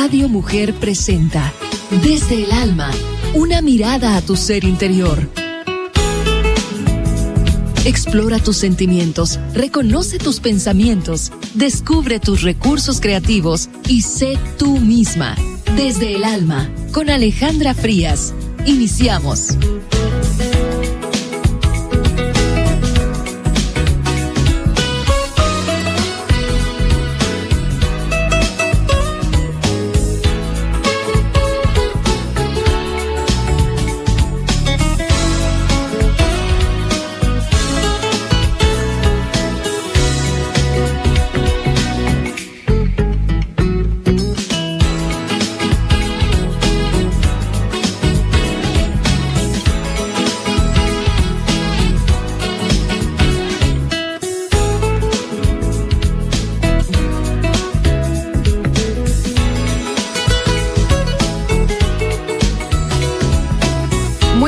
Radio Mujer presenta Desde el Alma, una mirada a tu ser interior. Explora tus sentimientos, reconoce tus pensamientos, descubre tus recursos creativos y sé tú misma. Desde el Alma, con Alejandra Frías. Iniciamos.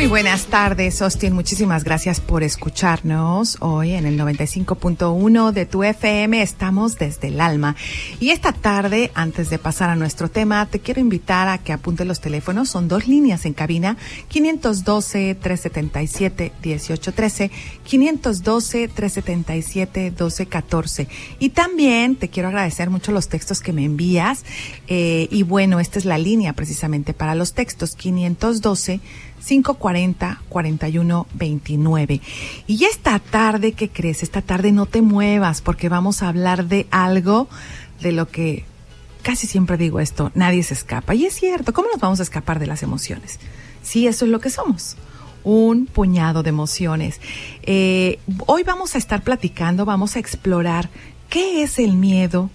Buenas tardes, Austin. Muchísimas gracias por escucharnos. Hoy en el 95.1 de tu FM estamos Desde el Alma. Y esta tarde, antes de pasar a nuestro tema, te quiero invitar a que apuntes los teléfonos. Son 2 líneas en cabina, 512-377-1813, 512-377-1214. Y también te quiero agradecer mucho los textos que me envías. Y bueno, esta es la línea precisamente para los textos, 540-4129. Y esta tarde, ¿qué crees? Esta tarde no te muevas porque vamos a hablar de algo de lo que casi siempre digo esto, nadie se escapa. Y es cierto, ¿cómo nos vamos a escapar de las emociones? Sí, eso es lo que somos, un puñado de emociones. Hoy vamos a estar platicando, vamos a explorar qué es el miedo,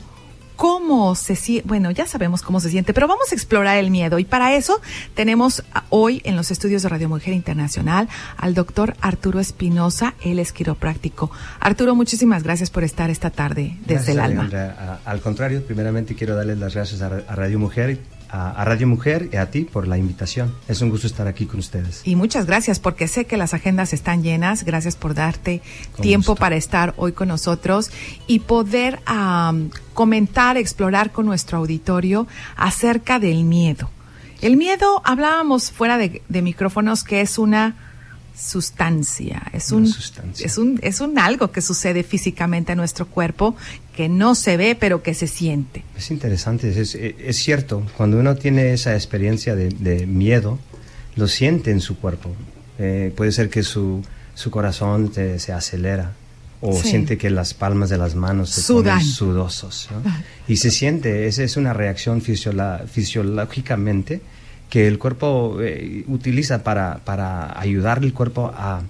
cómo se siente, bueno, ya sabemos cómo se siente, pero vamos a explorar el miedo. Y para eso tenemos hoy en los estudios de Radio Mujer Internacional al doctor Arturo Espinosa, él es quiropráctico. Arturo, muchísimas gracias por estar esta tarde desde el alma. Alejandra, al contrario, primeramente quiero darles las gracias a Radio Mujer, a Radio Mujer y a ti por la invitación. Es un gusto estar aquí con ustedes. Y muchas gracias porque sé que las agendas están llenas. Gracias por darte tiempo para estar hoy con nosotros y poder comentar, explorar con nuestro auditorio acerca del miedo. El miedo, hablábamos fuera de micrófonos, que es una sustancia, es un algo que sucede físicamente a nuestro cuerpo, que no se ve pero que se siente. Es interesante, es cierto, cuando uno tiene esa experiencia de miedo, lo siente en su cuerpo. Puede ser que su corazón se acelera o siente que las palmas de las manos se ponen sudosos, ¿no? Y se siente, esa es una reacción fisiológicamente que el cuerpo utiliza para ayudar al cuerpo a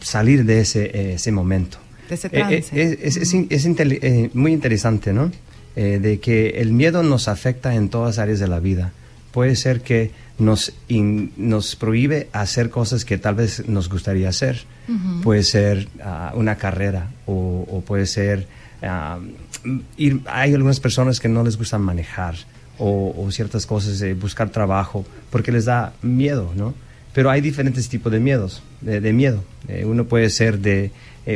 salir de ese momento. De ese trance. Es muy interesante, ¿no? De que el miedo nos afecta en todas áreas de la vida. Puede ser que nos prohíbe hacer cosas que tal vez nos gustaría hacer. Uh-huh. Puede ser una carrera o puede ser hay algunas personas que no les gusta manejar o ciertas cosas, buscar trabajo, porque les da miedo, ¿no? Pero hay diferentes tipos de miedos, de miedo. Uno puede ser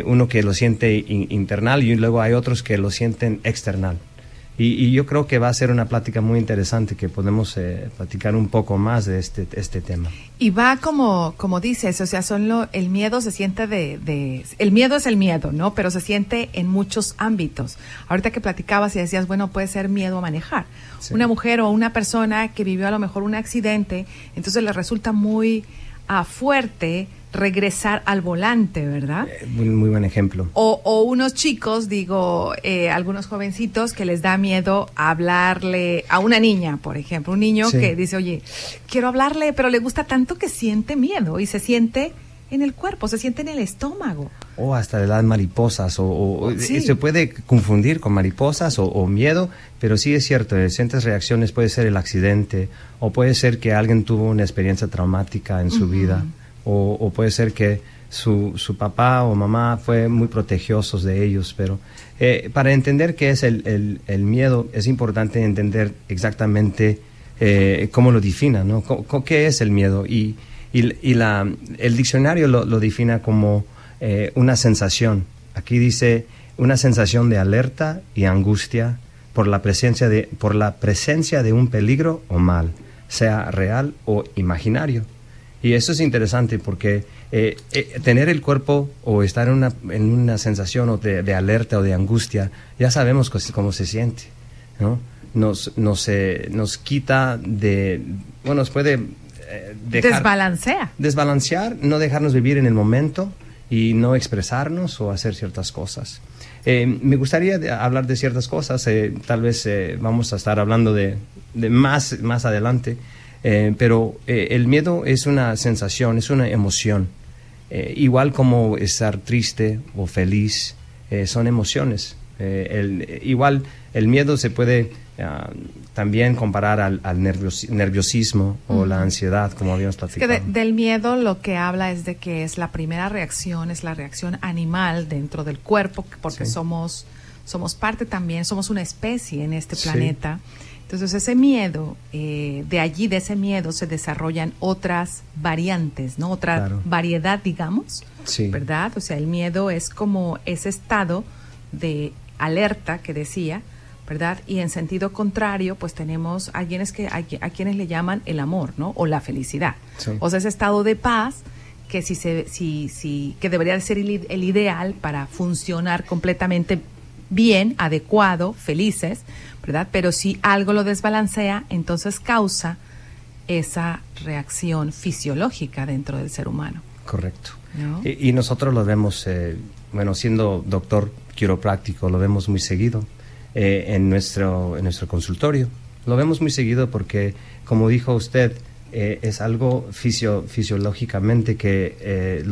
uno que lo siente internal y luego hay otros que lo sienten external. Y yo creo que va a ser una plática muy interesante que podemos platicar un poco más de este tema. Y va como dices, o sea, el miedo se siente el miedo es el miedo, ¿no? Pero se siente en muchos ámbitos. Ahorita que platicabas y decías, bueno, puede ser miedo a manejar. Sí. Una mujer o una persona que vivió a lo mejor un accidente, entonces le resulta muy fuerte regresar al volante, ¿verdad? Muy buen ejemplo. O unos chicos, algunos jovencitos que les da miedo hablarle a una niña, por ejemplo, un niño que dice, oye, quiero hablarle, pero le gusta tanto que siente miedo y se siente en el cuerpo, se siente en el estómago. O hasta le dan mariposas, se puede confundir con mariposas o miedo, pero sí es cierto, ciertas reacciones puede ser el accidente, o puede ser que alguien tuvo una experiencia traumática en su vida, o puede ser que su papá o mamá fue muy protegiosos de ellos, pero para entender qué es el miedo es importante entender exactamente cómo lo defina, ¿no? ¿Qué es el miedo? Y el diccionario lo define como una sensación. Aquí dice una sensación de alerta y angustia, por la presencia de un peligro o mal, sea real o imaginario. Y eso es interesante porque tener el cuerpo o estar en una sensación o de alerta o de angustia, ya sabemos cómo se siente, ¿no? Nos quita nos puede desbalancear, no dejarnos vivir en el momento y no expresarnos o hacer ciertas cosas. Me gustaría hablar de ciertas cosas, tal vez vamos a estar hablando de más adelante, pero el miedo es una sensación, es una emoción, igual como estar triste o feliz, son emociones. Igual el miedo se puede también comparar al nerviosismo o la ansiedad, como habíamos platicado. Es que del miedo lo que habla es de que es la primera reacción, es la reacción animal dentro del cuerpo, porque somos parte también, somos una especie en este planeta. Entonces ese miedo, de ese miedo se desarrollan otras variantes, ¿no? Otra variedad, digamos, ¿verdad? O sea, el miedo es como ese estado de alerta que decía, ¿verdad? Y en sentido contrario, pues tenemos a quienes le llaman el amor, ¿no? O la felicidad. O sea, ese estado de paz que que debería de ser el ideal para funcionar completamente bien, adecuado, felices, ¿verdad? Pero si algo lo desbalancea, entonces causa esa reacción fisiológica dentro del ser humano. Correcto. ¿No? Y nosotros lo vemos, siendo doctor quiropráctico, lo vemos muy seguido en nuestro consultorio. Lo vemos muy seguido porque, como dijo usted, es algo fisiológicamente que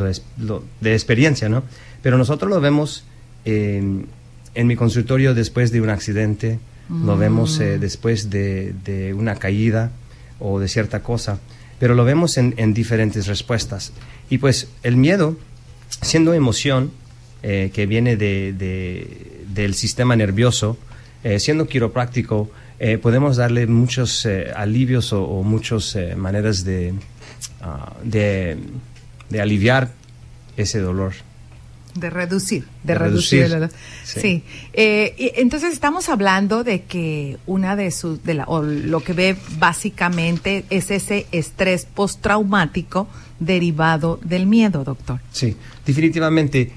de experiencia, ¿no? Pero nosotros lo vemos en mi consultorio después de un accidente, lo vemos después de una caída o de cierta cosa, pero lo vemos en diferentes respuestas. Y pues el miedo, siendo emoción que viene del sistema nervioso, siendo quiropráctico, podemos darle muchos alivios o muchas maneras de aliviar ese dolor. De reducir el dolor. Sí. Y entonces estamos hablando de que lo que ve básicamente es ese estrés postraumático derivado del miedo, doctor. Sí, definitivamente.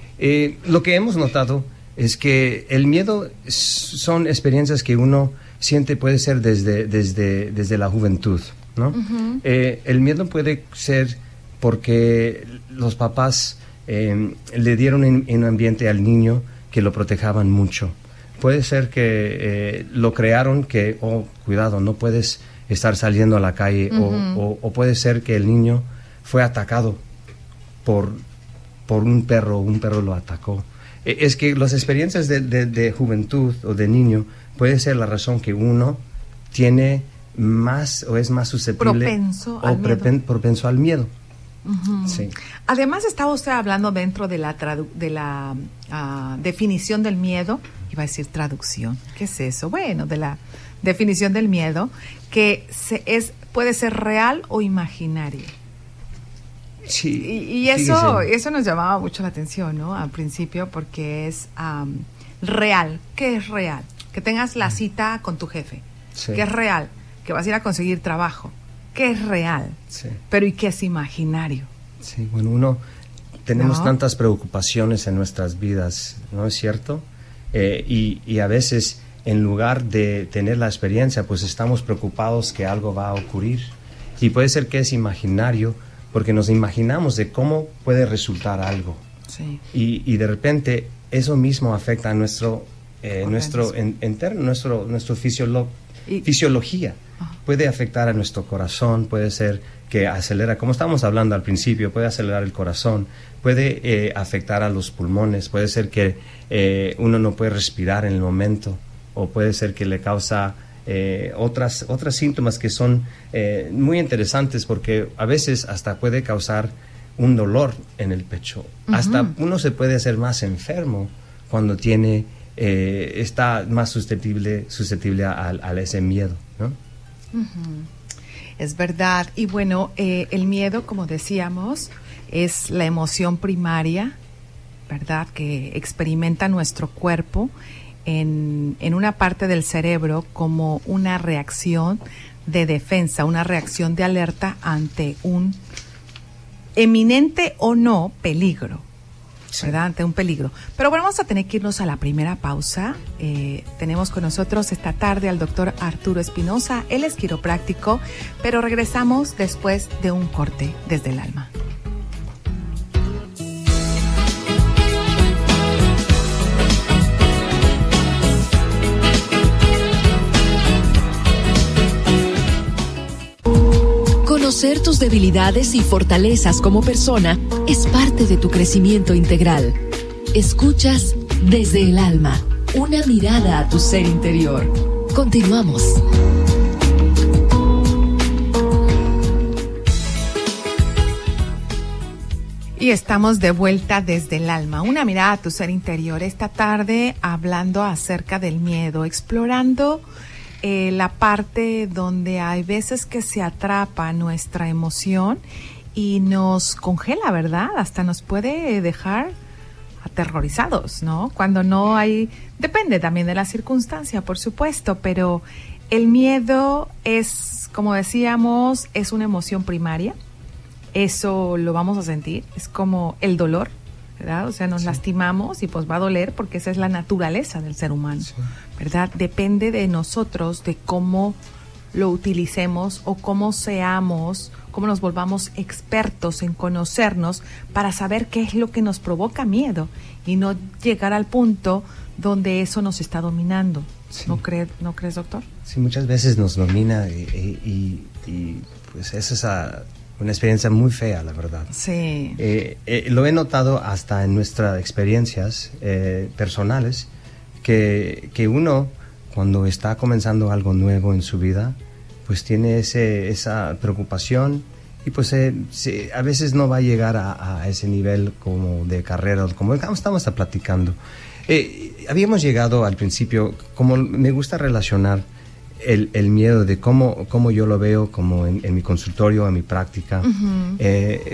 Lo que hemos notado es que el miedo son experiencias que uno siente, puede ser desde la juventud, ¿no? Uh-huh. El miedo puede ser porque los papás le dieron en un ambiente al niño que lo protejaban mucho. Puede ser que lo crearon que, cuidado, no puedes estar saliendo a la calle, uh-huh. o puede ser que el niño fue atacado por un perro lo atacó. Es que las experiencias de juventud o de niño puede ser la razón que uno tiene más o es más susceptible propenso al miedo. Uh-huh. Sí. Además, estaba usted hablando dentro de la definición del miedo, iba a decir traducción, ¿qué es eso? Bueno, de la definición del miedo, que puede ser real o imaginario. Sí. Y eso nos llamaba mucho la atención, ¿no? Al principio, porque es real. ¿Qué es real? Que tengas la cita con tu jefe. Sí. ¿Qué es real? Que vas a ir a conseguir trabajo. ¿Qué es real? Sí. Pero ¿y qué es imaginario? Sí, bueno, tenemos tantas preocupaciones en nuestras vidas, ¿no es cierto? Y a veces, en lugar de tener la experiencia, pues estamos preocupados que algo va a ocurrir. Y puede ser que es imaginario, porque nos imaginamos de cómo puede resultar algo. Sí. Y de repente, eso mismo afecta a nuestro fisiología. Puede afectar a nuestro corazón, puede ser que acelera, como estábamos hablando al principio, puede acelerar el corazón, puede afectar a los pulmones, puede ser que uno no puede respirar en el momento, o puede ser que le causa otras síntomas que son muy interesantes, porque a veces hasta puede causar un dolor en el pecho. Uh-huh. Hasta uno se puede hacer más enfermo cuando está más susceptible a ese miedo, ¿no? Uh-huh. Es verdad. Y bueno, el miedo, como decíamos, es la emoción primaria, ¿verdad?, que experimenta nuestro cuerpo en una parte del cerebro como una reacción de defensa, una reacción de alerta ante un eminente o no peligro, ¿verdad? Ante un peligro. Pero bueno, vamos a tener que irnos a la primera pausa. Tenemos con nosotros esta tarde al doctor Arturo Espinosa. Él es quiropráctico, pero regresamos después de un corte desde el alma. Conocer tus debilidades y fortalezas como persona es parte de tu crecimiento integral. Escuchas Desde el Alma, una mirada a tu ser interior. Continuamos. Y estamos de vuelta desde el alma, una mirada a tu ser interior. Esta tarde hablando acerca del miedo, explorando la parte donde hay veces que se atrapa nuestra emoción y nos congela, ¿verdad? Hasta nos puede dejar aterrorizados, ¿no? Cuando no hay, depende también de la circunstancia, por supuesto, pero el miedo es, como decíamos, es una emoción primaria. Eso lo vamos a sentir, es como el dolor, ¿verdad? O sea, nos lastimamos y pues va a doler porque esa es la naturaleza del ser humano, ¿verdad? Depende de nosotros, de cómo lo utilicemos o cómo seamos, cómo nos volvamos expertos en conocernos para saber qué es lo que nos provoca miedo y no llegar al punto donde eso nos está dominando. Sí. ¿No crees, doctor? Sí, muchas veces nos domina y pues eso es una experiencia muy fea, la verdad. Sí. Lo he notado hasta en nuestras experiencias personales, que uno, cuando está comenzando algo nuevo en su vida, pues tiene esa preocupación y pues a veces no va a llegar a ese nivel como de carrera, como estamos platicando. Habíamos llegado al principio, como me gusta relacionar el miedo de cómo yo lo veo como en mi consultorio, en mi práctica,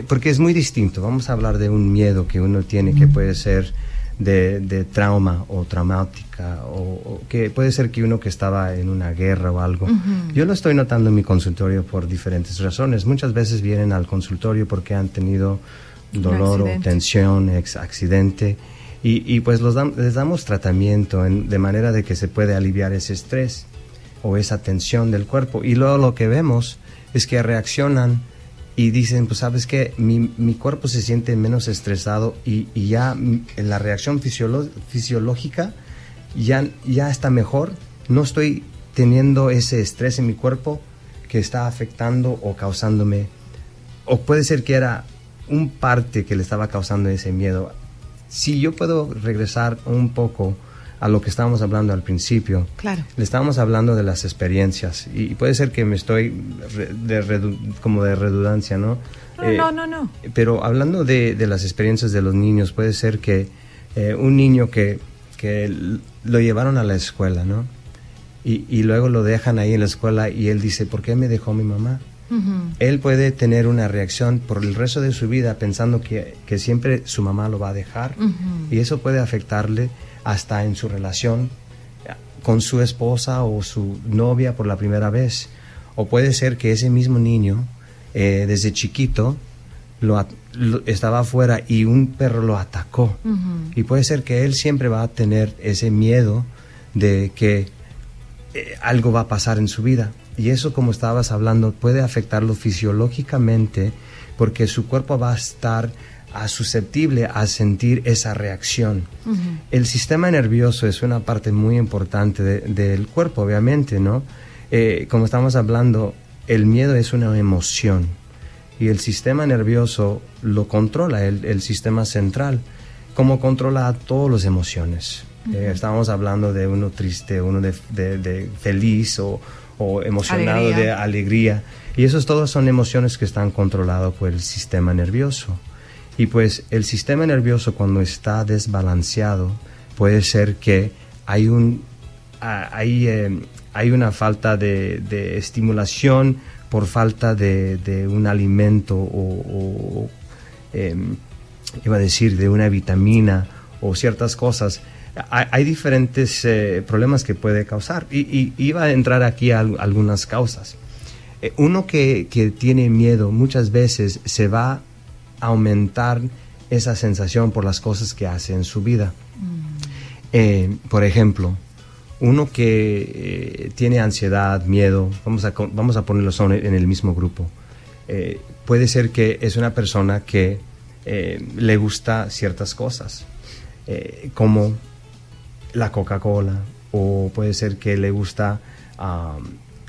porque es muy distinto. Vamos a hablar de un miedo que uno tiene que puede ser de trauma o traumática o que puede ser que uno que estaba en una guerra o algo. Yo lo estoy notando en mi consultorio por diferentes razones. Muchas veces vienen al consultorio porque han tenido dolor o tensión, accidente y pues les damos tratamiento de manera de que se puede aliviar ese estrés o esa tensión del cuerpo, y luego lo que vemos es que reaccionan y dicen, pues sabes que mi cuerpo se siente menos estresado y ya la reacción fisiológica ya está mejor, no estoy teniendo ese estrés en mi cuerpo que está afectando o causándome, o puede ser que era un parte que le estaba causando ese miedo. Si yo puedo regresar un poco a lo que estábamos hablando al principio. Claro. Le estábamos hablando de las experiencias y puede ser que me estoy como de redundancia, ¿no? No. Pero hablando de las experiencias de los niños, puede ser que un niño que lo llevaron a la escuela, ¿no? Y luego lo dejan ahí en la escuela y él dice, ¿por qué me dejó mi mamá? Él puede tener una reacción por el resto de su vida pensando que siempre su mamá lo va a dejar y eso puede afectarle hasta en su relación con su esposa o su novia por la primera vez. O puede ser que ese mismo niño, desde chiquito, estaba afuera y un perro lo atacó. Y puede ser que él siempre va a tener ese miedo de que algo va a pasar en su vida. Y eso, como estabas hablando, puede afectarlo fisiológicamente porque su cuerpo va a estar susceptible a sentir esa reacción. El sistema nervioso es una parte muy importante del cuerpo, obviamente, ¿no? Como estamos hablando, el miedo es una emoción y el sistema nervioso lo controla, el sistema central, como controla a todas las emociones. Estábamos hablando de uno triste, uno de feliz o emocionado, de alegría, y esos todos son emociones que están controladas por el sistema nervioso. Y pues el sistema nervioso, cuando está desbalanceado, puede ser que hay una falta de estimulación por falta de un alimento o iba a decir de una vitamina o ciertas cosas. hay diferentes problemas que puede causar. Y iba a entrar aquí a algunas causas. Uno que tiene miedo, muchas veces se va a aumentar esa sensación por las cosas que hace en su vida. Por ejemplo, uno que tiene ansiedad, miedo, vamos a ponerlos en el mismo grupo. Puede ser que es una persona que le gusta ciertas cosas, como la Coca-Cola, o puede ser que le gusta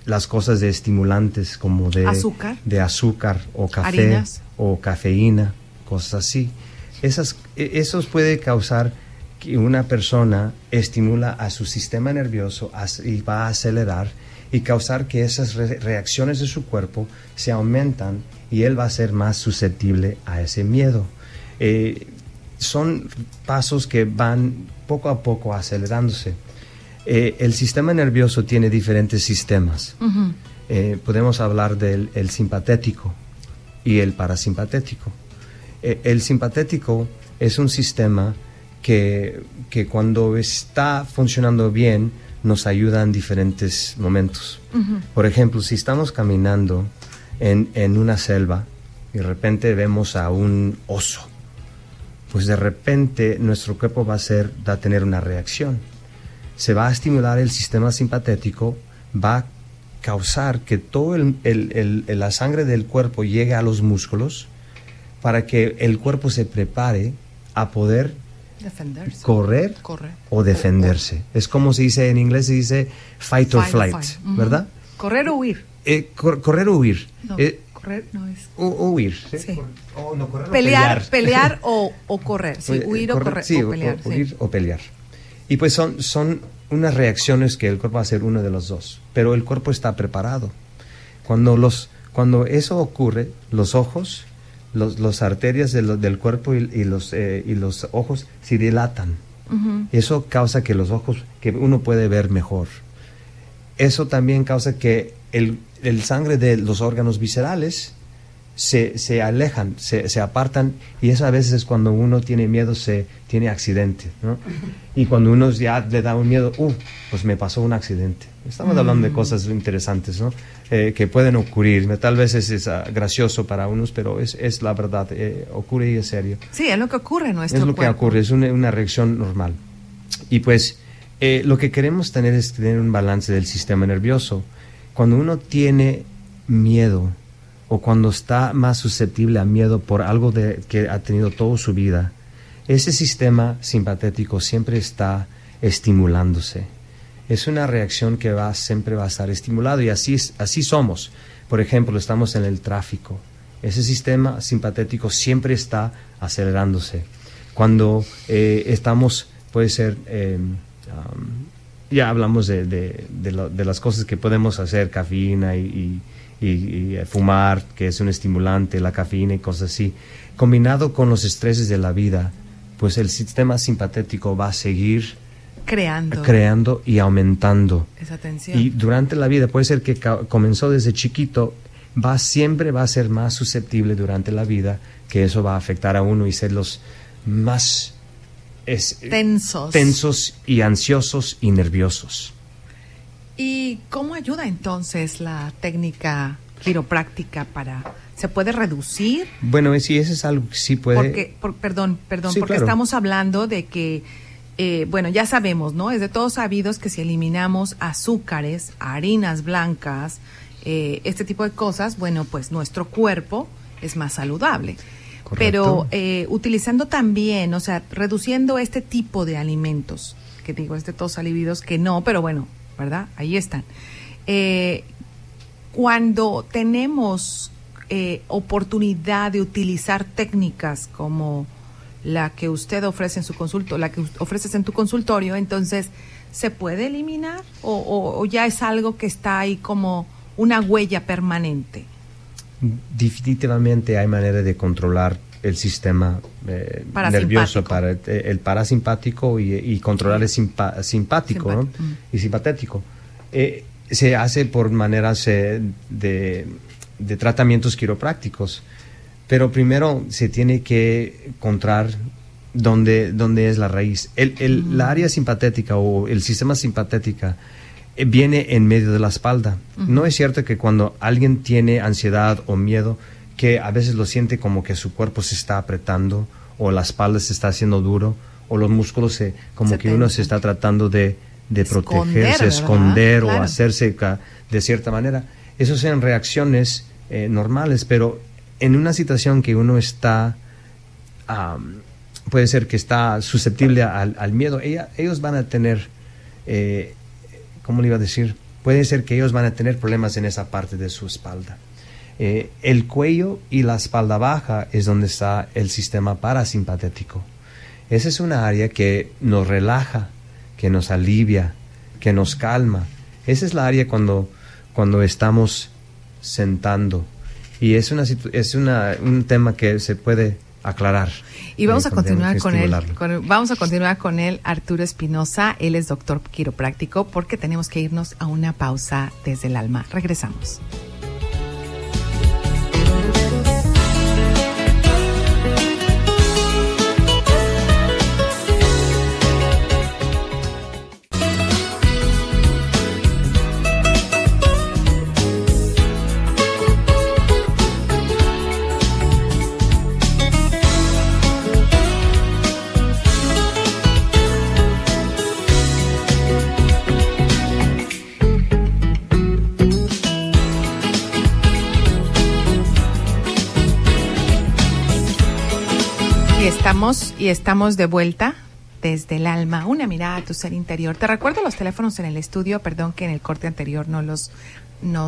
las cosas de estimulantes como de azúcar o café, harinas, o cafeína, cosas así. Esos puede causar que una persona estimula a su sistema nervioso y va a acelerar y causar que esas reacciones de su cuerpo se aumentan y él va a ser más susceptible a ese miedo. Son pasos que van poco a poco acelerándose. El sistema nervioso tiene diferentes sistemas. Podemos hablar del simpatético y el parasimpatético. El simpatético es un sistema que cuando está funcionando bien nos ayuda en diferentes momentos. Por ejemplo, si estamos caminando en una selva y de repente vemos a un oso, pues de repente nuestro cuerpo va a tener una reacción. Se va a estimular el sistema simpatético, va a causar que toda la sangre del cuerpo llegue a los músculos para que el cuerpo se prepare a poder correr o defenderse. Es como se dice en inglés, se dice fight or flight, ¿verdad? Correr o huir. Correr o huir. No, correr no es. O huir. Sí. No, correr pelear o correr. Sí, huir o correr. Sí, o pelear. Huir o pelear. Y pues son unas reacciones que el cuerpo va a hacer uno de los dos. Pero el cuerpo está preparado. Cuando eso ocurre, los ojos, las arterias del cuerpo y los ojos se dilatan. Eso causa que que uno puede ver mejor. Eso también causa que el sangre de los órganos viscerales se alejan, se apartan, y eso a veces es cuando uno tiene miedo, tiene accidente, ¿no? Y cuando uno ya le da un miedo, pues me pasó un accidente. Estamos hablando de cosas interesantes, ¿no? Que pueden ocurrir. Tal vez es gracioso para unos, pero es la verdad, ocurre y es serio. Sí, es lo que ocurre en nuestro cuerpo. Es lo que ocurre, es una reacción normal. Y pues lo que queremos tener es tener un balance del sistema nervioso. Cuando uno tiene miedo o cuando está más susceptible a miedo por algo que ha tenido toda su vida, ese sistema simpatético siempre está estimulándose. Es una reacción que siempre va a estar estimulado, y así somos. Por ejemplo, estamos en el tráfico. Ese sistema simpatético siempre está acelerándose. Cuando estamos, puede ser, ya hablamos de las cosas que podemos hacer, cafeína y fumar, que es un estimulante, la cafeína y cosas así. Combinado con los estreses de la vida, pues el sistema simpatético va a seguir creando y aumentando esa tensión. Y durante la vida puede ser que comenzó desde chiquito, siempre va a ser más susceptible durante la vida, que eso va a afectar a uno y ser los más tensos y ansiosos y nerviosos. ¿Y cómo ayuda entonces la técnica quiropráctica ¿se puede reducir? Bueno, sí, eso es algo que sí puede. Perdón, sí, porque claro. Estamos hablando de que, ya sabemos, ¿no? Es de todos sabidos que si eliminamos azúcares, harinas blancas, este tipo de cosas, bueno, pues nuestro cuerpo es más saludable. Correcto. Pero utilizando también, reduciendo este tipo de alimentos, que digo, es de todos sabidos que no, pero bueno, ¿verdad? Ahí están. Cuando tenemos oportunidad de utilizar técnicas como la que usted ofrece en su la que ofreces en tu consultorio, entonces, ¿se puede eliminar o ya es algo que está ahí como una huella permanente? Definitivamente hay manera de controlar el sistema nervioso, para el parasimpático y controlar el simpático, ¿no? Y simpatético. Se hace por maneras de tratamientos quiroprácticos, pero primero se tiene que encontrar donde es la raíz. La área simpatética o el sistema simpatética viene en medio de la espalda. No es cierto que cuando alguien tiene ansiedad o miedo, que a veces lo siente como que su cuerpo se está apretando o la espalda se está haciendo duro o los músculos uno se está tratando de protegerse, esconder, claro, o hacerse de cierta manera. Esas son reacciones normales, pero en una situación que uno está, puede ser que está susceptible al miedo, ellos van a tener, ¿cómo le iba a decir? Puede ser que ellos van a tener problemas en esa parte de su espalda. El cuello y la espalda baja es donde está el sistema parasimpatético. Esa es una área que nos relaja, que nos alivia, que nos calma. Esa es la área cuando estamos sentando. Y es un tema que se puede aclarar. Y vamos a continuar con él, Arturo Espinosa. Él es doctor quiropráctico, porque tenemos que irnos a una pausa desde el alma. Regresamos. Y estamos de vuelta desde el alma, una mirada a tu ser interior. Te recuerdo los teléfonos en el estudio, perdón que en el corte anterior no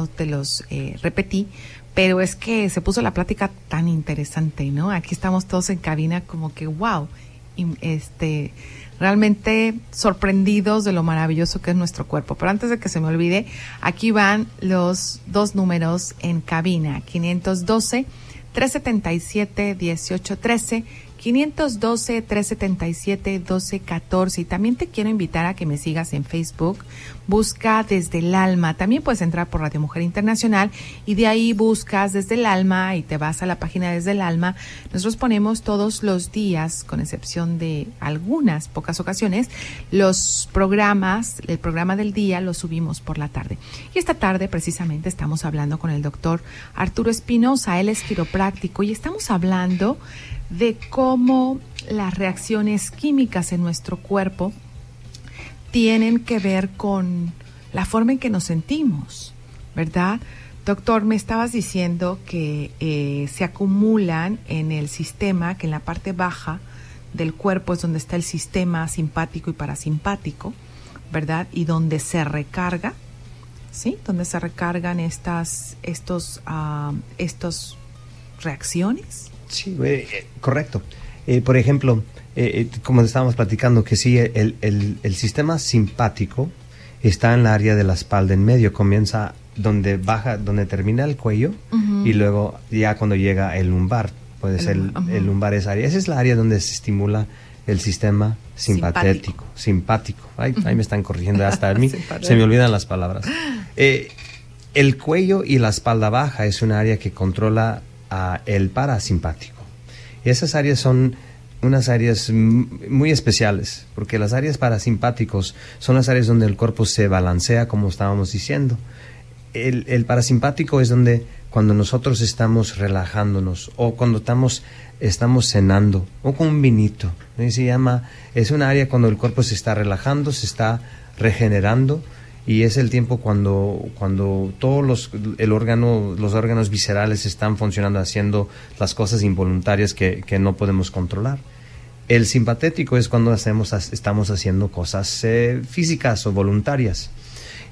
te los repetí, pero es que se puso la plática tan interesante, ¿no? Aquí estamos todos en cabina como que wow, realmente sorprendidos de lo maravilloso que es nuestro cuerpo. Pero antes de que se me olvide, aquí van los 2 números en cabina: 512-377-1813, 512-377-1214. Y también te quiero invitar a que me sigas en Facebook. Busca Desde el Alma. También puedes entrar por Radio Mujer Internacional y de ahí buscas Desde el Alma y te vas a la página Desde el Alma. Nosotros ponemos todos los días, con excepción de algunas pocas ocasiones, los programas, el programa del día lo subimos por la tarde. Y esta tarde precisamente estamos hablando con el doctor Arturo Espinosa. Él es quiropráctico y estamos hablando de cómo las reacciones químicas en nuestro cuerpo tienen que ver con la forma en que nos sentimos, ¿verdad? Doctor, me estabas diciendo que se acumulan en el sistema, que en la parte baja del cuerpo es donde está el sistema simpático y parasimpático, ¿verdad? Y donde se recarga, ¿sí? Donde se recargan estas reacciones. Sí, correcto. Por ejemplo, como estábamos platicando, que sí, el sistema simpático está en la área de la espalda en medio, comienza donde termina el cuello, uh-huh, y luego ya cuando llega el lumbar, puede ser el lumbar esa área. Esa es la área donde se estimula el sistema simpático. Ahí me están corrigiendo, hasta a mí se me olvidan las palabras. El cuello y la espalda baja es una área que controla el parasimpático. Esas áreas son unas áreas muy especiales, porque las áreas parasimpáticos son las áreas donde el cuerpo se balancea, como estábamos diciendo. El parasimpático es donde cuando nosotros estamos relajándonos o cuando estamos cenando o con un vinito, es una área cuando el cuerpo se está relajando, se está regenerando, y es el tiempo cuando todos los órganos viscerales están funcionando, haciendo las cosas involuntarias que no podemos controlar. El simpatético es cuando estamos haciendo cosas físicas o voluntarias.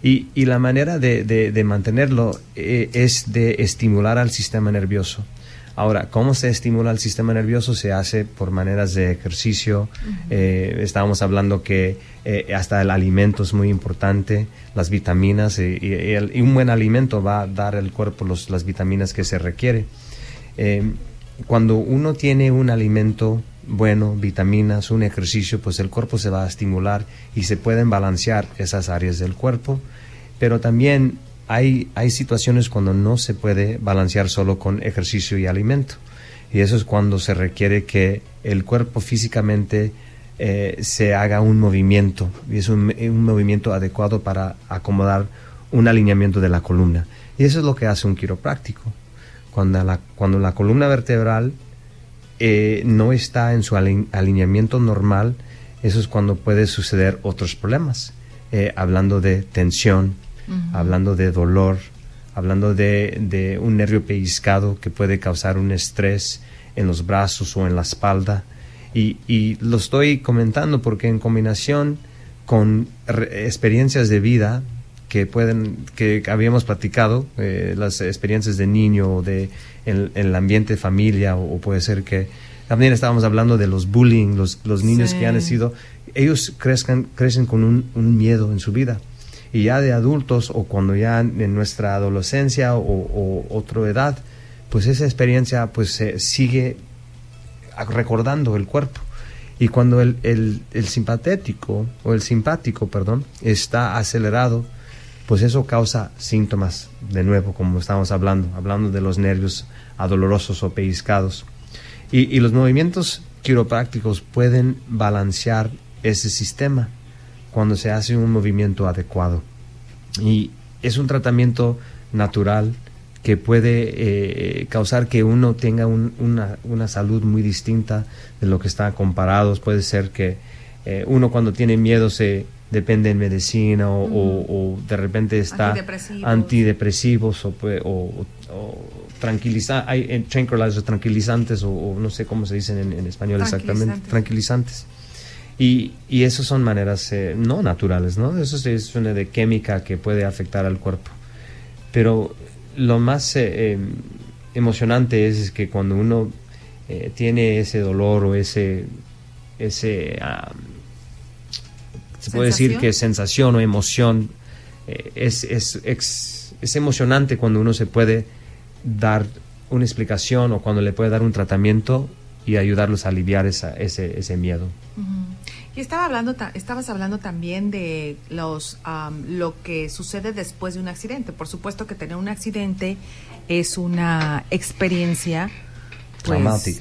Y la manera de mantenerlo es de estimular al sistema nervioso. Ahora, ¿cómo se estimula el sistema nervioso? Se hace por maneras de ejercicio. Uh-huh. Estábamos hablando que hasta el alimento es muy importante, las vitaminas, y un buen alimento va a dar al cuerpo las vitaminas que se requiere. Cuando uno tiene un alimento bueno, vitaminas, un ejercicio, pues el cuerpo se va a estimular y se pueden balancear esas áreas del cuerpo, pero también hay situaciones cuando no se puede balancear solo con ejercicio y alimento. Y eso es cuando se requiere que el cuerpo físicamente se haga un movimiento, y es un movimiento adecuado para acomodar un alineamiento de la columna. Y eso es lo que hace un quiropráctico. Cuando la columna vertebral no está en su alineamiento normal, eso es cuando puede suceder otros problemas. Hablando de tensión, hablando de dolor, hablando de un nervio pellizcado que puede causar un estrés en los brazos o en la espalda. Y lo estoy comentando porque en combinación con experiencias de vida que habíamos platicado, las experiencias de niño o en el ambiente de familia, o puede ser que también estábamos hablando de los bullying, los niños que han nacido, ellos crecen con un miedo en su vida. Y ya de adultos, o cuando ya en nuestra adolescencia o otra edad, pues esa experiencia pues se sigue recordando el cuerpo. Y cuando el simpático está acelerado, pues eso causa síntomas, de nuevo, como estamos hablando de los nervios adolorosos o pellizcados. Y los movimientos quiroprácticos pueden balancear ese sistema cuando se hace un movimiento adecuado. Y es un tratamiento natural que puede causar que uno tenga una salud muy distinta de lo que está comparados. Puede ser que uno cuando tiene miedo depende en medicina o de repente está antidepresivos o tranquilizantes o no sé cómo se dicen en español exactamente, tranquilizantes. Y eso son maneras no naturales, ¿no? Eso es una de química que puede afectar al cuerpo. Pero lo más emocionante es que cuando uno tiene ese dolor o se puede decir que sensación o emoción, es emocionante cuando uno se puede dar una explicación o cuando le puede dar un tratamiento y ayudarlos a aliviar ese miedo. Y estabas hablando también de lo que sucede después de un accidente. Por supuesto que tener un accidente es una experiencia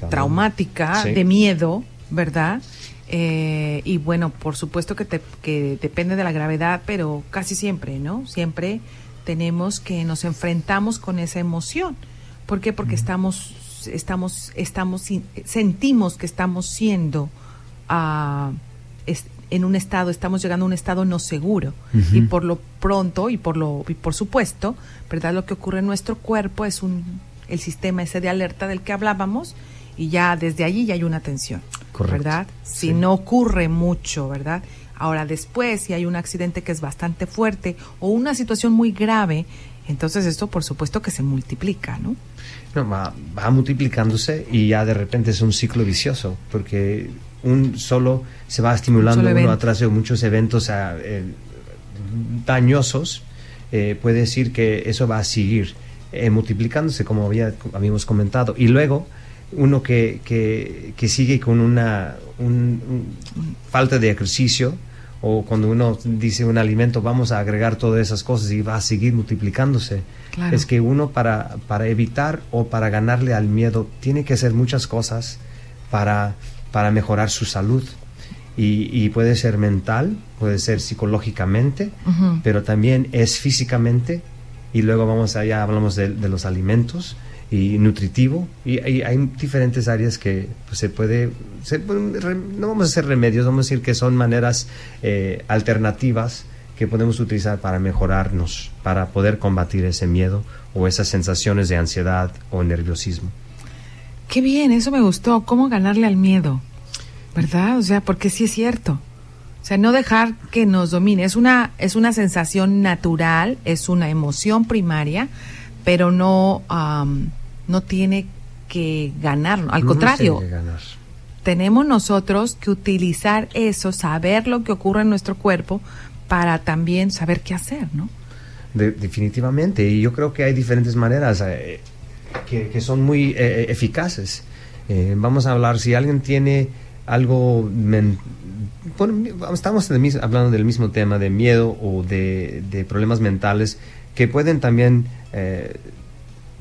traumática, ¿no? De miedo, ¿verdad? Y bueno, por supuesto que depende de la gravedad, pero casi siempre, ¿no? Siempre tenemos que nos enfrentamos con esa emoción. ¿Por qué? Porque sentimos que estamos siendo en un estado, estamos llegando a un estado no seguro. Y por lo pronto y por supuesto, ¿verdad? Lo que ocurre en nuestro cuerpo es el sistema ese de alerta del que hablábamos, y ya desde allí ya hay una tensión. Correcto. ¿Verdad? Si no ocurre mucho, ¿verdad? Ahora después, si hay un accidente que es bastante fuerte o una situación muy grave, entonces esto por supuesto que se multiplica, ¿no? No, va multiplicándose y ya de repente es un ciclo vicioso, porque solo se va estimulando uno atrás de muchos eventos dañosos. Puede decir que eso va a seguir multiplicándose, como habíamos comentado, y luego uno que sigue con una falta de ejercicio, o cuando uno dice un alimento, vamos a agregar todas esas cosas y va a seguir multiplicándose. Claro. Es que uno para evitar o para ganarle al miedo tiene que hacer muchas cosas para mejorar su salud. Y puede ser mental, puede ser psicológicamente, pero también es físicamente. Y luego hablamos de los alimentos y nutritivo, y hay diferentes áreas que pues, no vamos a hacer remedios, vamos a decir que son maneras alternativas que podemos utilizar para mejorarnos, para poder combatir ese miedo o esas sensaciones de ansiedad o nerviosismo. Qué bien, eso me gustó, cómo ganarle al miedo, ¿verdad? O sea, porque sí es cierto. O sea, no dejar que nos domine. Es una sensación natural, es una emoción primaria, pero no tiene que ganar. Al contrario, tiene que ganar. Tenemos nosotros que utilizar eso, saber lo que ocurre en nuestro cuerpo para también saber qué hacer, ¿no? Definitivamente. Y yo creo que hay diferentes maneras que son muy eficaces. Vamos a hablar, si alguien tiene algo... estamos hablando del mismo tema de miedo o de problemas mentales que pueden también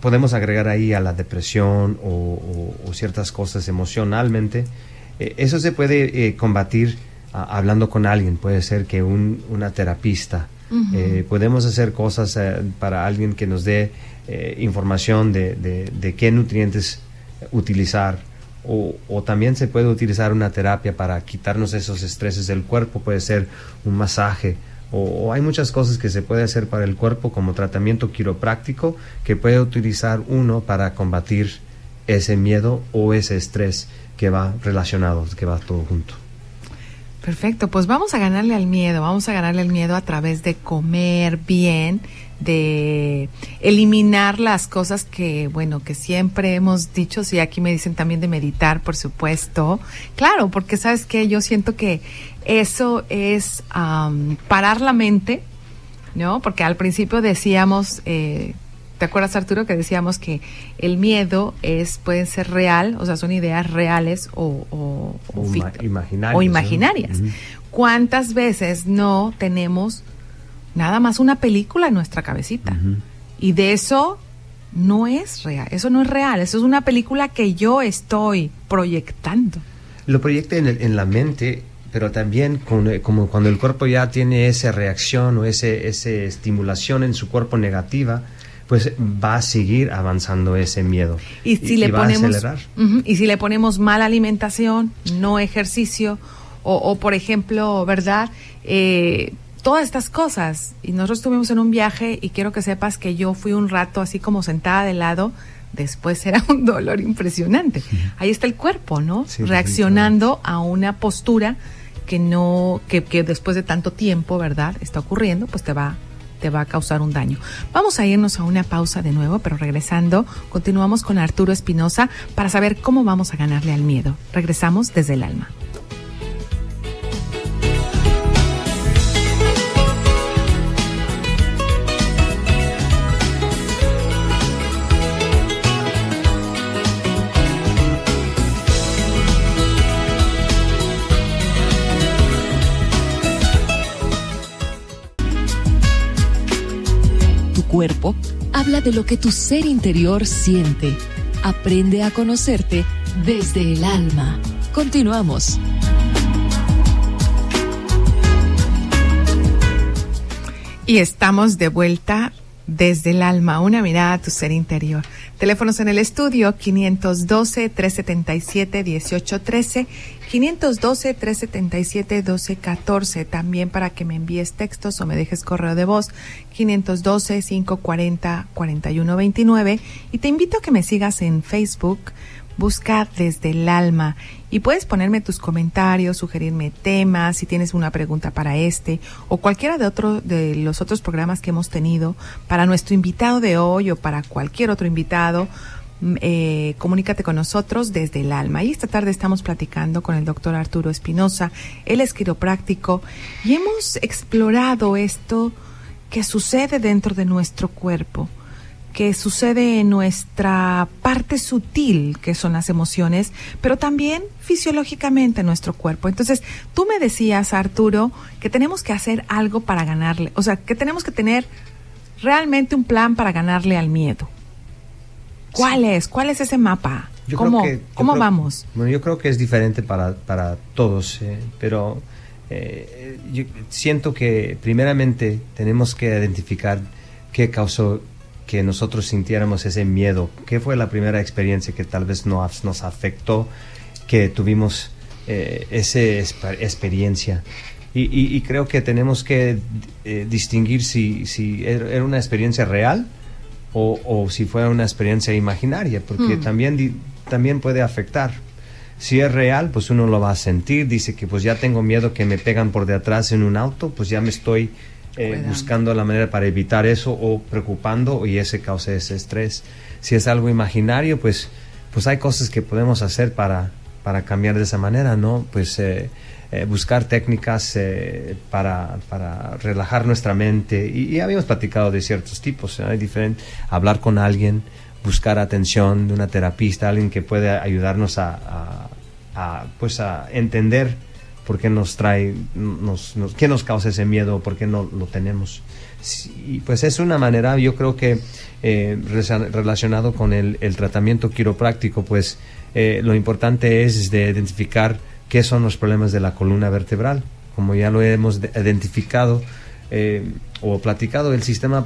podemos agregar ahí a la depresión o ciertas cosas emocionalmente. Eso se puede combatir hablando con alguien. Puede ser que una terapista. Podemos hacer cosas para alguien que nos dé información de qué nutrientes utilizar, o también se puede utilizar una terapia para quitarnos esos estreses del cuerpo. Puede ser un masaje, o hay muchas cosas que se puede hacer para el cuerpo como tratamiento quiropráctico que puede utilizar uno para combatir ese miedo o ese estrés que va relacionado, que va todo junto. Perfecto, pues vamos a ganarle al miedo a través de comer bien, de eliminar las cosas que siempre hemos dicho. Sí, aquí me dicen también de meditar, por supuesto. Claro, porque ¿sabes qué? Yo siento que eso es parar la mente, ¿no? Porque al principio decíamos, ¿te acuerdas, Arturo, que decíamos que el miedo puede ser real, o sea, son ideas reales o imaginarias? Uh-huh. ¿Cuántas veces no tenemos nada más una película en nuestra cabecita? Uh-huh. Y de eso no es real, eso es una película que yo estoy proyectando. Lo proyecta en la mente, pero también como cuando el cuerpo ya tiene esa reacción o ese estimulación en su cuerpo negativa, pues va a seguir avanzando ese miedo. Y si le ponemos mala alimentación, no ejercicio, o por ejemplo, ¿verdad? Todas estas cosas. Y nosotros estuvimos en un viaje y quiero que sepas que yo fui un rato así como sentada de lado. Después era un dolor impresionante. Sí. Ahí está el cuerpo, ¿no? Sí, reaccionando a una postura que después de tanto tiempo, ¿verdad?, está ocurriendo, pues te va a causar un daño. Vamos a irnos a una pausa de nuevo, pero regresando, continuamos con Arturo Espinosa para saber cómo vamos a ganarle al miedo. Regresamos desde el alma. Cuerpo habla de lo que tu ser interior siente. Aprende a conocerte desde el alma. Continuamos. Y estamos de vuelta desde el alma, una mirada a tu ser interior. Teléfonos en el estudio 512-377-1813, 512-377-1214, también para que me envíes textos o me dejes correo de voz, 512-540-4129, y te invito a que me sigas en Facebook, busca Desde el Alma, y puedes ponerme tus comentarios, sugerirme temas, si tienes una pregunta para o cualquiera de los otros programas que hemos tenido, para nuestro invitado de hoy o para cualquier otro invitado. Comunícate con nosotros desde el alma. Y esta tarde estamos platicando con el doctor Arturo Espinosa. Él es quiropráctico y hemos explorado esto que sucede dentro de nuestro cuerpo, que sucede en nuestra parte sutil, que son las emociones, pero también fisiológicamente en nuestro cuerpo. Entonces, tú me decías, Arturo, que tenemos que hacer algo para ganarle, o sea, que tenemos que tener realmente un plan para ganarle al miedo. ¿Cuál es ese mapa? ¿Cómo vamos? Bueno, yo creo que es diferente para todos, pero yo siento que primeramente tenemos que identificar qué causó que nosotros sintiéramos ese miedo. ¿Qué fue la primera experiencia que tal vez nos afectó, que tuvimos esa experiencia? Y creo que tenemos que distinguir si era una experiencia real o si fuera una experiencia imaginaria, porque también puede afectar. Si es real, pues uno lo va a sentir. Dice que pues ya tengo miedo que me pegan por detrás en un auto, pues ya me estoy buscando la manera para evitar eso, o preocupando, y ese causa ese estrés. Si es algo imaginario, pues hay cosas que podemos hacer para cambiar de esa manera, ¿no? Pues buscar técnicas para relajar nuestra mente, y habíamos platicado de ciertos tipos, ¿no? Hay hablar con alguien, buscar atención de una terapista, alguien que pueda ayudarnos a entender por qué nos trae, qué nos causa ese miedo, por qué no lo tenemos. Sí, pues es una manera, yo creo que relacionado con el tratamiento quiropráctico, pues lo importante es de identificar qué son los problemas de la columna vertebral. Como ya lo hemos identificado o platicado, el sistema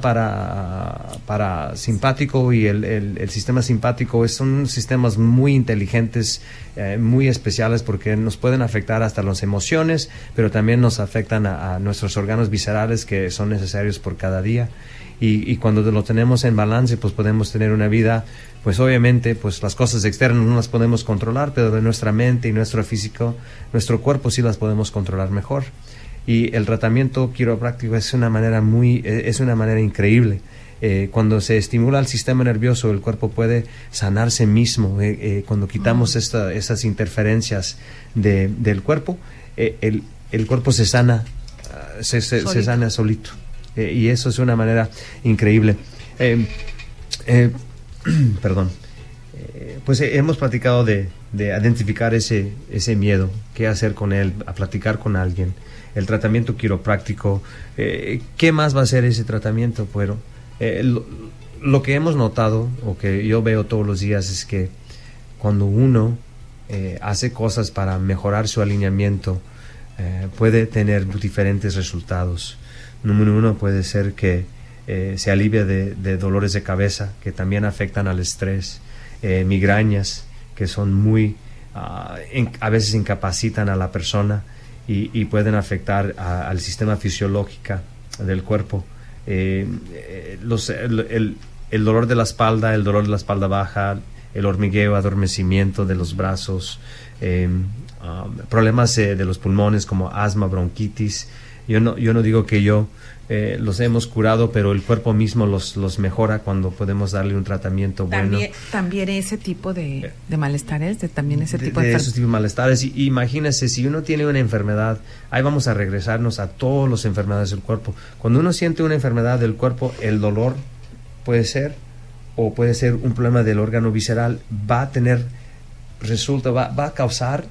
parasimpático y el sistema simpático son sistemas muy inteligentes, muy especiales, porque nos pueden afectar hasta las emociones, pero también nos afectan a nuestros órganos viscerales que son necesarios por cada día. Y cuando lo tenemos en balance, pues podemos tener una vida, pues obviamente, pues las cosas externas no las podemos controlar, pero de nuestra mente y nuestro físico, nuestro cuerpo sí las podemos controlar mejor. Y el tratamiento quiropráctico es una manera increíble. Cuando se estimula el sistema nervioso, el cuerpo puede sanarse mismo. Cuando quitamos esas interferencias del cuerpo, el cuerpo se sana, se sana solito. Y eso es una manera increíble. Perdón. Pues hemos platicado de identificar ese miedo, qué hacer con él, a platicar con alguien, el tratamiento quiropráctico. ¿Qué más va a ser ese tratamiento? Bueno, lo que hemos notado, o que yo veo todos los días, es que cuando uno hace cosas para mejorar su alineamiento, puede tener diferentes resultados. Número uno, puede ser que se alivie de dolores de cabeza que también afectan al estrés, migrañas que son muy, a veces incapacitan a la persona y pueden afectar al sistema fisiológico del cuerpo. El dolor de la espalda baja, el hormigueo, adormecimiento de los brazos, problemas de los pulmones como asma, bronquitis. Yo no digo que los hemos curado, pero el cuerpo mismo los mejora cuando podemos darle un tratamiento bueno. También ese tipo de malestares, esos tipos de malestares. Y imagínese, si uno tiene una enfermedad, ahí vamos a regresarnos a todas las enfermedades del cuerpo. Cuando uno siente una enfermedad del cuerpo, el dolor puede ser un problema del órgano visceral, va a causar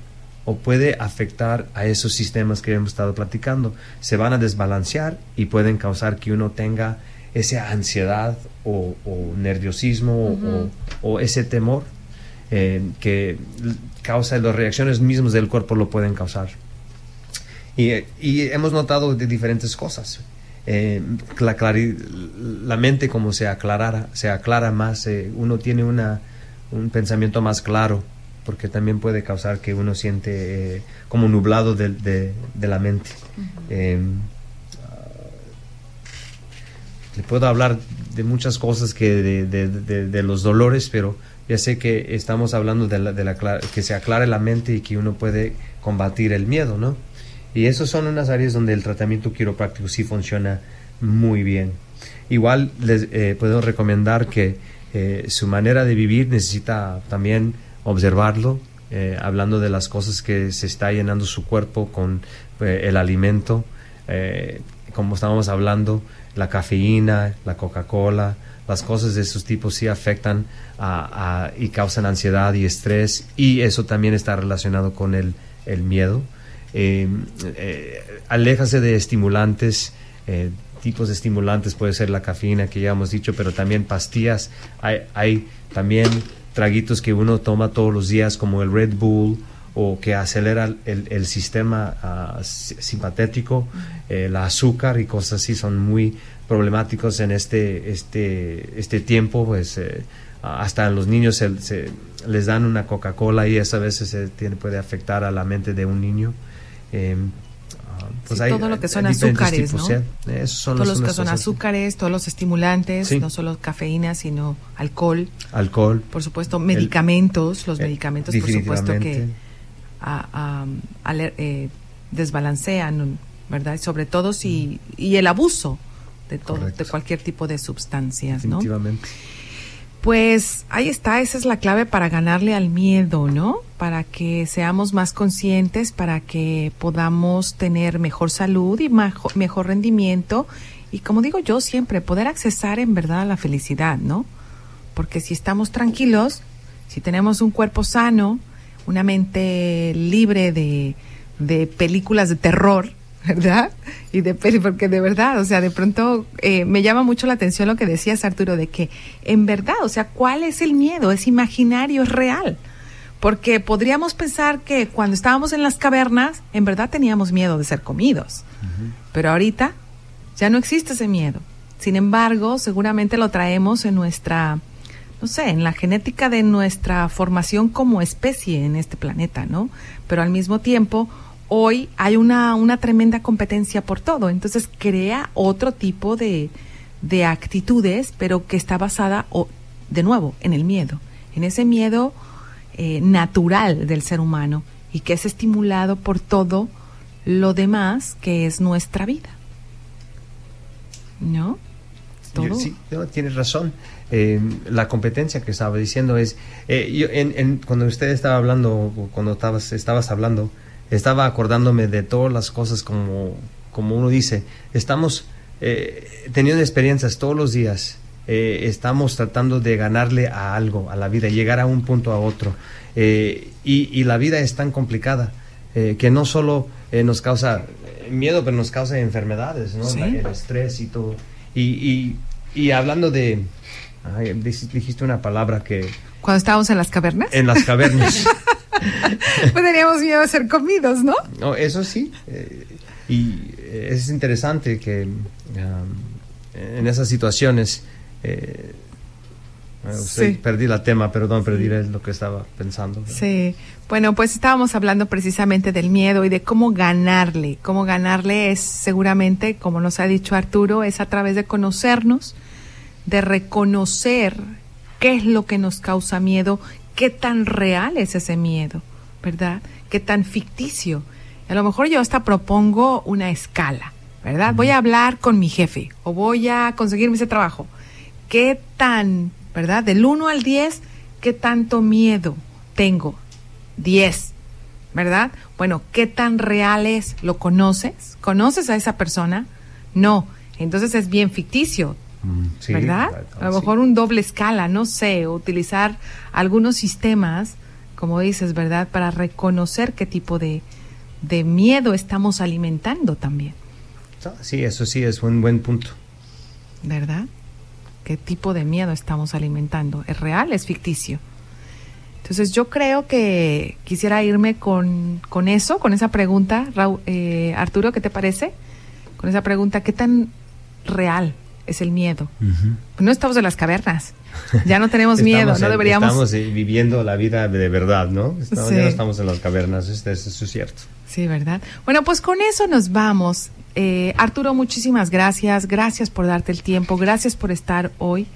o puede afectar a esos sistemas que hemos estado platicando. Se van a desbalancear y pueden causar que uno tenga esa ansiedad o nerviosismo o ese temor que causa, las reacciones mismas del cuerpo lo pueden causar. Y hemos notado de diferentes cosas. La mente, como se aclara más, uno tiene un pensamiento más claro, porque también puede causar que uno siente como nublado de la mente. Le puedo hablar de muchas cosas que de los dolores, pero ya sé que estamos hablando que se aclare la mente y que uno puede combatir el miedo, ¿no? Y esas son unas áreas donde el tratamiento quiropráctico sí funciona muy bien. Igual les puedo recomendar que su manera de vivir necesita también observarlo, hablando de las cosas que se está llenando su cuerpo con el alimento, como estábamos hablando, la cafeína, la Coca-Cola, las cosas de esos tipos sí afectan y causan ansiedad y estrés, y eso también está relacionado con el miedo. Aléjase de estimulantes, tipos de estimulantes, puede ser la cafeína que ya hemos dicho, pero también pastillas. Hay también traguitos que uno toma todos los días, como el Red Bull, o que acelera el sistema simpatético, el azúcar y cosas así son muy problemáticos en este tiempo. Pues hasta a los niños les dan una Coca-Cola y eso a veces puede afectar a la mente de un niño. Pues sí, todo lo que son azúcares, tipos, ¿no? Todos los que son azúcares, todos los estimulantes, sí. No solo cafeína, sino alcohol. Por supuesto, medicamentos, los medicamentos, por supuesto, que desbalancean, ¿verdad? Sobre todo y el abuso de cualquier tipo de sustancias, ¿no? Definitivamente. Pues ahí está, esa es la clave para ganarle al miedo, ¿no? Para que seamos más conscientes, para que podamos tener mejor salud y mejor rendimiento. Y como digo yo siempre, poder accesar en verdad a la felicidad, ¿no? Porque si estamos tranquilos, si tenemos un cuerpo sano, una mente libre de películas de terror, ¿verdad? Porque de verdad, o sea, de pronto me llama mucho la atención lo que decías, Arturo, de que en verdad, o sea, ¿cuál es el miedo? ¿Es imaginario, es real? Porque podríamos pensar que cuando estábamos en las cavernas, en verdad teníamos miedo de ser comidos. Uh-huh. Pero ahorita ya no existe ese miedo. Sin embargo, seguramente lo traemos en nuestra, no sé, en la genética de nuestra formación como especie en este planeta, ¿no? Pero al mismo tiempo, hoy hay una tremenda competencia por todo. Entonces crea otro tipo de actitudes, pero que está basada, de nuevo, en el miedo. En ese miedo natural del ser humano y que es estimulado por todo lo demás que es nuestra vida, ¿no? ¿Todo? Sí, no, tienes razón. La competencia que estaba diciendo es cuando usted estaba hablando, cuando estabas hablando, estaba acordándome de todas las cosas como uno dice, estamos teniendo experiencias todos los días. Estamos tratando de ganarle a algo, a la vida, llegar a un punto a otro, y la vida es tan complicada que no solo nos causa miedo, pero nos causa enfermedades, ¿no? Sí. El estrés y todo. Y hablando de, dijiste una palabra que... ¿Cuando estábamos en las cavernas? En las cavernas. Pues teníamos miedo de ser comidos, ¿no? No, eso sí. Y es interesante que en esas situaciones... sí. Perdí el tema, perdón, perdí lo que estaba pensando. ¿Verdad? Sí, bueno, pues estábamos hablando precisamente del miedo y de cómo ganarle. Cómo ganarle es seguramente, como nos ha dicho Arturo, es a través de conocernos, de reconocer qué es lo que nos causa miedo, qué tan real es ese miedo, ¿verdad? Qué tan ficticio. A lo mejor yo hasta propongo una escala, ¿verdad? Uh-huh. Voy a hablar con mi jefe o voy a conseguirme ese trabajo. ¿Qué tan, verdad? Del 1 al 10, ¿qué tanto miedo tengo? 10, ¿verdad? Bueno, ¿qué tan real es? ¿Lo conoces? ¿Conoces a esa persona? No, entonces es bien ficticio, sí, ¿verdad? A lo mejor un doble escala, no sé, utilizar algunos sistemas, como dices, ¿verdad? Para reconocer qué tipo de miedo estamos alimentando también. Sí, eso sí es un buen punto. ¿Verdad? ¿Qué tipo de miedo estamos alimentando? ¿Es real? ¿Es ficticio? Entonces yo creo que quisiera irme con eso, con esa pregunta. Arturo, ¿qué te parece? Con esa pregunta, ¿qué tan real es el miedo? Uh-huh. No estamos en las cavernas, ya no tenemos miedo, no deberíamos... Estamos viviendo la vida de verdad, ¿no? Sí. Ya no estamos en las cavernas, eso es cierto. Sí, ¿verdad? Bueno, pues con eso nos vamos. Arturo, muchísimas gracias por darte el tiempo, gracias por estar hoy,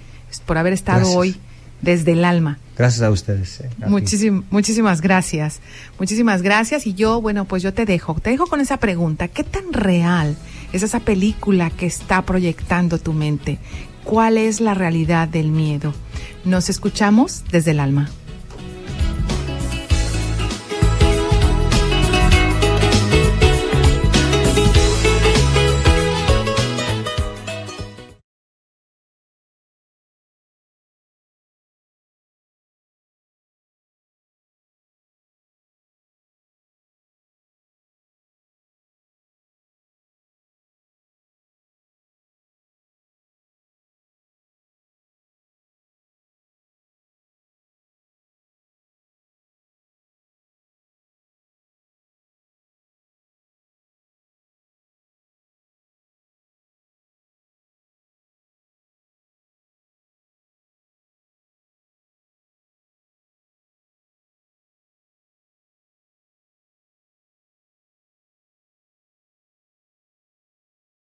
por haber estado hoy desde el alma. Gracias a ustedes. Muchísimas gracias. Muchísimas gracias. Y yo, bueno, pues yo te dejo con esa pregunta. ¿Qué tan real es esa película que está proyectando tu mente? ¿Cuál es la realidad del miedo? Nos escuchamos desde el alma.